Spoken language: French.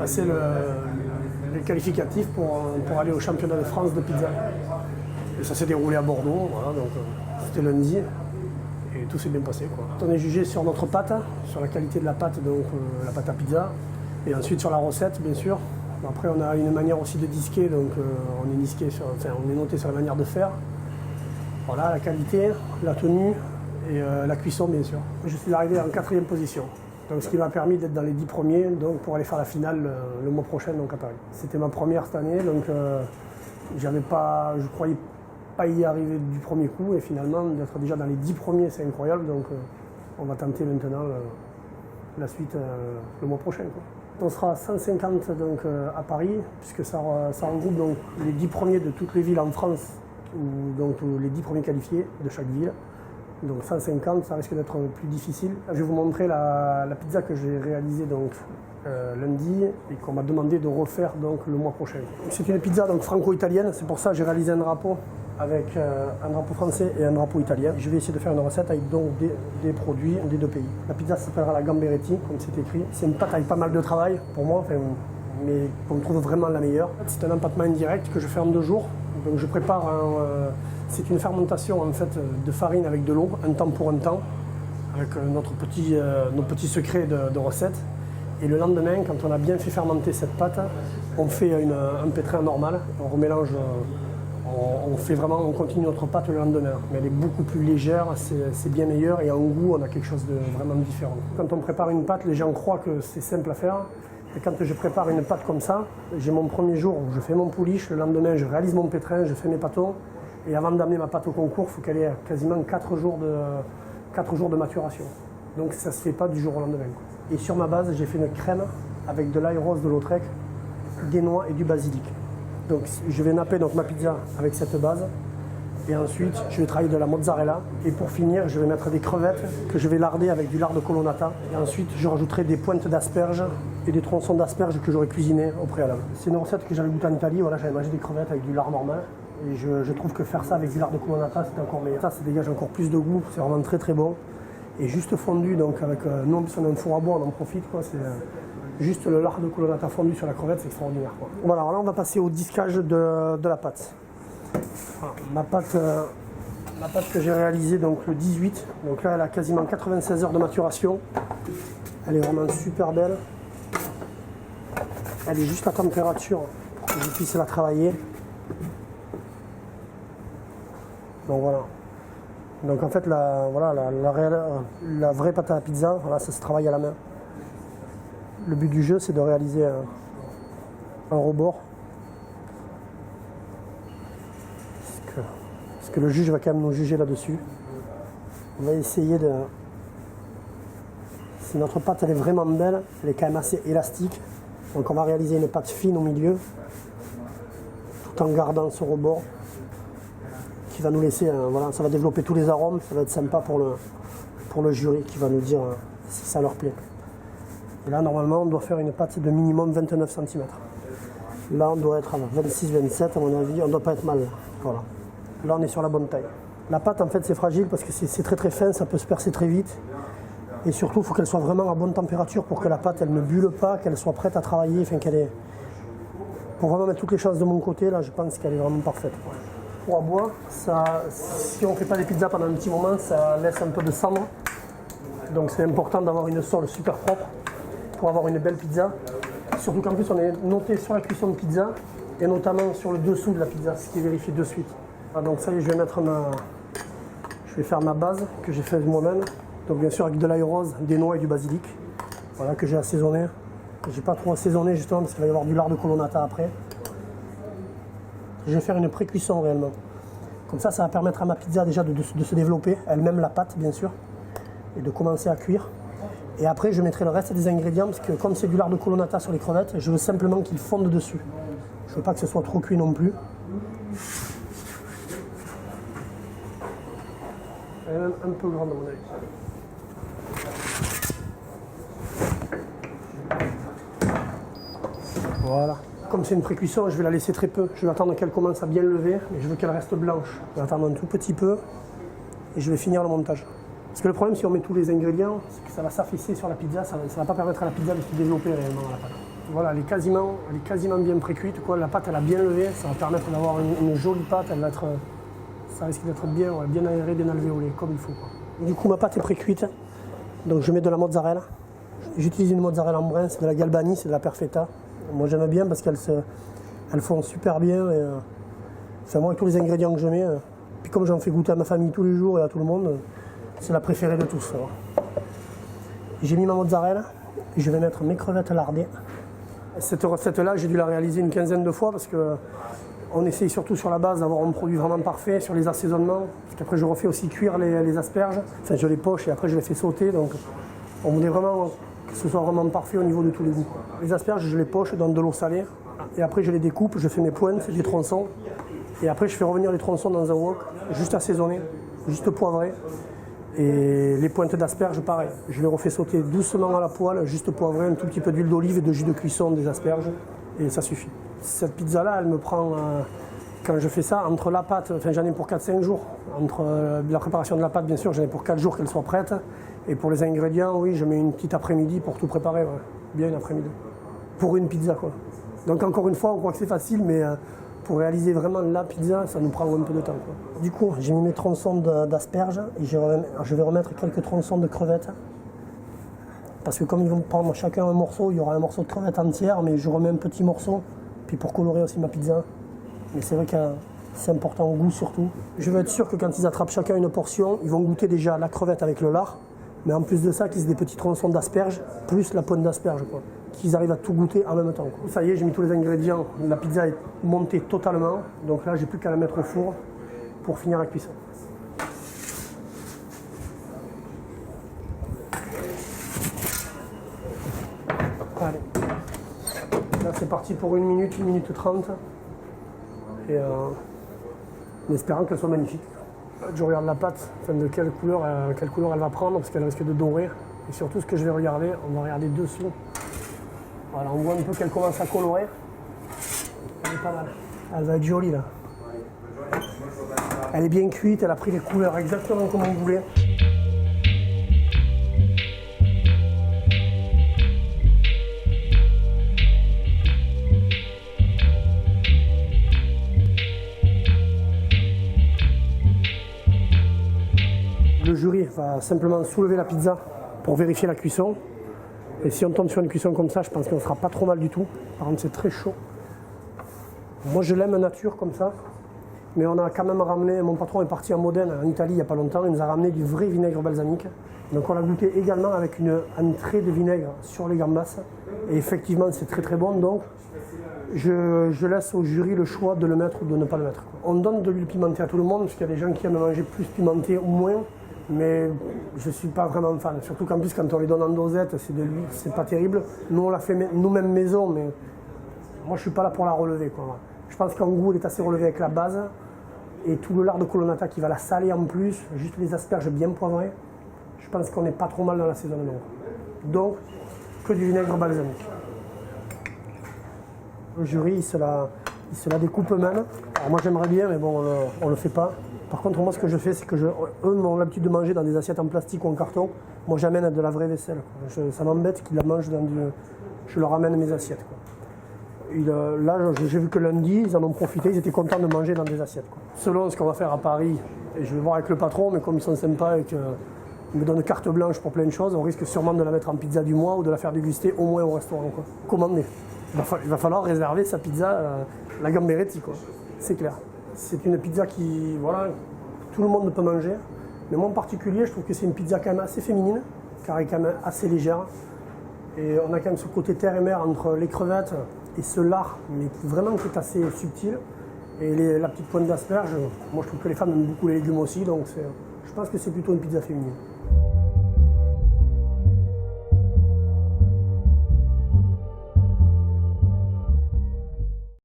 passé les qualificatifs pour aller au championnat de France de pizza. Et ça s'est déroulé à Bordeaux, voilà, donc c'était lundi. Et tout s'est bien passé, quoi. On est jugé sur notre pâte, sur la qualité de la pâte, donc la pâte à pizza. Et ensuite sur la recette, bien sûr. Après, on a une manière aussi de disquer, donc on est noté sur la manière de faire. Voilà, la qualité, la tenue et la cuisson, bien sûr. Je suis arrivé en 4e position. Donc, ce qui m'a permis d'être dans les 10 premiers donc, pour aller faire la finale le mois prochain donc, à Paris. C'était ma première cette année, donc je ne croyais pas y arriver du premier coup. Et finalement, d'être déjà dans les 10 premiers, c'est incroyable. Donc, on va tenter maintenant la suite le mois prochain, quoi. On sera 150 donc, à Paris, puisque ça regroupe donc, les 10 premiers de toutes les villes en France, donc les 10 premiers qualifiés de chaque ville. Donc 150, ça risque d'être plus difficile. Je vais vous montrer la pizza que j'ai réalisée donc, lundi et qu'on m'a demandé de refaire donc, le mois prochain. C'est une pizza donc, franco-italienne, c'est pour ça que j'ai réalisé un drapeau avec un drapeau français et un drapeau italien. Je vais essayer de faire une recette avec donc, des produits des deux pays. La pizza s'appellera la Gamberetti, comme c'est écrit. C'est une pâte avec pas mal de travail pour moi, mais qu'on trouve vraiment la meilleure. C'est un empattement indirect que je fais en 2 jours. Donc je prépare c'est une fermentation en fait, de farine avec de l'eau, un temps pour un temps, avec nos petits secrets de recette. Et le lendemain, quand on a bien fait fermenter cette pâte, on fait un pétrin normal, on remélange, on continue notre pâte le lendemain. Mais elle est beaucoup plus légère, c'est bien meilleur et en goût, on a quelque chose de vraiment différent. Quand on prépare une pâte, les gens croient que c'est simple à faire. Et quand je prépare une pâte comme ça, j'ai mon premier jour où je fais mon pouliche, le lendemain je réalise mon pétrin, je fais mes pâtons. Et avant d'amener ma pâte au concours, il faut qu'elle ait quasiment 4 jours de maturation. Donc ça ne se fait pas du jour au lendemain. Et sur ma base, j'ai fait une crème avec de l'ail rose de Lautrec, des noix et du basilic. Donc je vais napper donc, ma pizza avec cette base. Et ensuite, je vais travailler de la mozzarella. Et pour finir, je vais mettre des crevettes que je vais larder avec du lard de colonnata. Et ensuite, je rajouterai des pointes d'asperges et des tronçons d'asperges que j'aurai cuisinés au préalable. C'est une recette que j'avais goûtée en Italie. Voilà, j'avais mangé des crevettes avec du lard normal. Et je trouve que faire ça avec du lard de colonnata, c'est encore meilleur. Ça dégage encore plus de goût. C'est vraiment très très bon. Et juste fondu, donc avec nous, on a un four à bois, on en profite. Quoi. C'est juste le lard de colonnata fondu sur la crevette, c'est extraordinaire. Quoi. Voilà, alors là, on va passer au disquage de la pâte. Voilà, ma pâte que j'ai réalisée donc, le 18, donc là elle a quasiment 96 heures de maturation. Elle est vraiment super belle. Elle est juste à température pour que je puisse la travailler. Donc voilà. Donc en fait la vraie pâte à la pizza, voilà, ça se travaille à la main. Le but du jeu c'est de réaliser un rebord. Parce que le juge va quand même nous juger là-dessus. On va essayer de... Si notre pâte elle est vraiment belle, elle est quand même assez élastique. Donc on va réaliser une pâte fine au milieu, tout en gardant ce rebord qui va nous laisser... voilà, ça va développer tous les arômes, ça va être sympa pour le jury qui va nous dire si ça leur plaît. Et là normalement on doit faire une pâte de minimum 29 cm. Là on doit être à 26-27 à mon avis, on ne doit pas être mal. Voilà. Là, on est sur la bonne taille. La pâte, en fait, c'est fragile parce que c'est très très fin, ça peut se percer très vite. Et surtout, il faut qu'elle soit vraiment à bonne température pour que la pâte, elle ne bulle pas, qu'elle soit prête à travailler, enfin qu'elle est... Pour vraiment mettre toutes les chances de mon côté, là, je pense qu'elle est vraiment parfaite. Pour à bois, si on ne fait pas des pizzas pendant un petit moment, ça laisse un peu de cendre. Donc c'est important d'avoir une sole super propre pour avoir une belle pizza. Surtout qu'en plus, on est noté sur la cuisson de pizza et notamment sur le dessous de la pizza, ce qui est vérifié de suite. Donc ça y est, je vais faire ma base que j'ai faite moi-même. Donc bien sûr avec de l'ail rose, des noix et du basilic. Voilà, que j'ai assaisonné. J'ai pas trop assaisonné justement parce qu'il va y avoir du lard de colonnata après. Je vais faire une pré-cuisson réellement. Comme ça va permettre à ma pizza déjà de se développer, elle-même la pâte bien sûr, et de commencer à cuire. Et après je mettrai le reste des ingrédients parce que comme c'est du lard de colonnata sur les crevettes, je veux simplement qu'il fonde dessus. Je veux pas que ce soit trop cuit non plus. Elle est même un peu grande à mon avis. Voilà. Comme c'est une pré-cuisson, je vais la laisser très peu. Je vais attendre qu'elle commence à bien lever, mais je veux qu'elle reste blanche. Je vais attendre un tout petit peu et je vais finir le montage. Parce que le problème, si on met tous les ingrédients, c'est que ça va s'affaisser sur la pizza, ça ne va pas permettre à la pizza de se développer réellement à la pâte. Voilà, elle est quasiment bien pré-cuite, quoi. La pâte, elle a bien levé, ça va permettre d'avoir une jolie pâte, ça risque d'être bien aéré, bien alvéolé, comme il faut, quoi. Du coup, ma pâte est pré-cuite, donc je mets de la mozzarella. J'utilise une mozzarella en brin, c'est de la Galbani, c'est de la Perfetta. Moi, j'aime bien parce qu'elles font super bien. Et, enfin, moi, avec tous les ingrédients que je mets, puis comme j'en fais goûter à ma famille tous les jours et à tout le monde, c'est la préférée de tous. J'ai mis ma mozzarella et je vais mettre mes crevettes lardées. Cette recette-là, j'ai dû la réaliser une quinzaine de fois parce qu'on essaye surtout sur la base d'avoir un produit vraiment parfait sur les assaisonnements. Parce qu'après, je refais aussi cuire les asperges. Enfin, je les poche et après, je les fais sauter. Donc, on voulait vraiment que ce soit vraiment parfait au niveau de tous les goûts. Les asperges, je les poche dans de l'eau salée. Et après, je les découpe, je fais mes pointes, des tronçons. Et après, je fais revenir les tronçons dans un wok, juste assaisonné, juste poivré. Et les pointes d'asperges, pareil. Je les refais sauter doucement à la poêle, juste poivré, un tout petit peu d'huile d'olive et de jus de cuisson des asperges. Et ça suffit. Cette pizza-là, elle me prend, quand je fais ça, entre la pâte, enfin j'en ai pour 4-5 jours. Entre la préparation de la pâte, bien sûr, j'en ai pour 4 jours qu'elle soit prête. Et pour les ingrédients, oui, je mets une petite après-midi pour tout préparer. Ouais. Bien une après-midi. Pour une pizza, quoi. Donc encore une fois, on croit que c'est facile, mais pour réaliser vraiment la pizza, ça nous prend un peu de temps, quoi. Du coup, j'ai mis mes tronçons d'asperges et je vais remettre quelques tronçons de crevettes. Parce que comme ils vont prendre chacun un morceau, il y aura un morceau de crevette entière, mais je remets un petit morceau, puis pour colorer aussi ma pizza. Mais c'est vrai que c'est important au goût surtout. Je veux être sûr que quand ils attrapent chacun une portion, ils vont goûter déjà la crevette avec le lard, mais en plus de ça, qu'ils aient des petits tronçons d'asperges, plus la pointe d'asperges, quoi. Qu'ils arrivent à tout goûter en même temps, quoi. Ça y est, j'ai mis tous les ingrédients, la pizza est montée totalement, donc là j'ai plus qu'à la mettre au four pour finir la cuisson. Allez, là c'est parti pour 1 minute 30, et en espérant qu'elle soit magnifique. Je regarde la pâte, enfin de quelle couleur elle va prendre, parce qu'elle risque de dorer, et surtout ce que je vais regarder, on va regarder dessous. Voilà, on voit un peu qu'elle commence à colorer. Elle est pas mal. Elle va être jolie là. Elle est bien cuite, elle a pris les couleurs exactement comme on voulait. Le jury va simplement soulever la pizza pour vérifier la cuisson. Et si on tombe sur une cuisson comme ça, je pense qu'on ne sera pas trop mal du tout. Par contre, c'est très chaud. Moi, je l'aime nature comme ça. Mais on a quand même ramené, mon patron est parti en Modène, en Italie, il n'y a pas longtemps. Il nous a ramené du vrai vinaigre balsamique. Donc on l'a goûté également avec une entrée de vinaigre sur les gambas. Et effectivement, c'est très très bon. Donc, je laisse au jury le choix de le mettre ou de ne pas le mettre. On donne de l'huile pimentée à tout le monde, parce qu'il y a des gens qui aiment manger plus pimenté ou moins. Mais je ne suis pas vraiment fan. Surtout qu'en plus, quand on les donne en dosette, c'est de l'huile, c'est pas terrible. Nous, on l'a fait nous-mêmes maison, mais moi, je ne suis pas là pour la relever, quoi. Je pense qu'en goût, elle est assez relevée avec la base. Et tout le lard de Colonnata qui va la saler en plus, juste les asperges bien poivrées. Je pense qu'on n'est pas trop mal dans l'assaisonnement. Donc, que du vinaigre balsamique. Le jury, il se la découpe eux-mêmes. Alors moi, j'aimerais bien, mais bon, on le fait pas. Par contre, moi, ce que je fais, c'est que eux ont l'habitude de manger dans des assiettes en plastique ou en carton. Moi, j'amène de la vraie vaisselle. Ça m'embête qu'ils la mangent dans du... Je leur amène mes assiettes, quoi. Là, j'ai vu que lundi, ils en ont profité, ils étaient contents de manger dans des assiettes, quoi. Selon ce qu'on va faire à Paris, et je vais voir avec le patron, mais comme ils sont sympas et qu'ils me donnent carte blanche pour plein de choses, on risque sûrement de la mettre en pizza du mois ou de la faire déguster au moins au restaurant, quoi. Commander. Il va falloir réserver sa pizza, la Gamberetti, quoi. C'est clair. C'est une pizza qui, voilà, tout le monde peut manger. Mais moi en particulier, je trouve que c'est une pizza quand même assez féminine, car elle est quand même assez légère. Et on a quand même ce côté terre et mer entre les crevettes et ce lard, mais qui vraiment qui est assez subtil. Et la petite pointe d'asperge, moi je trouve que les femmes aiment beaucoup les légumes aussi, donc je pense que c'est plutôt une pizza féminine.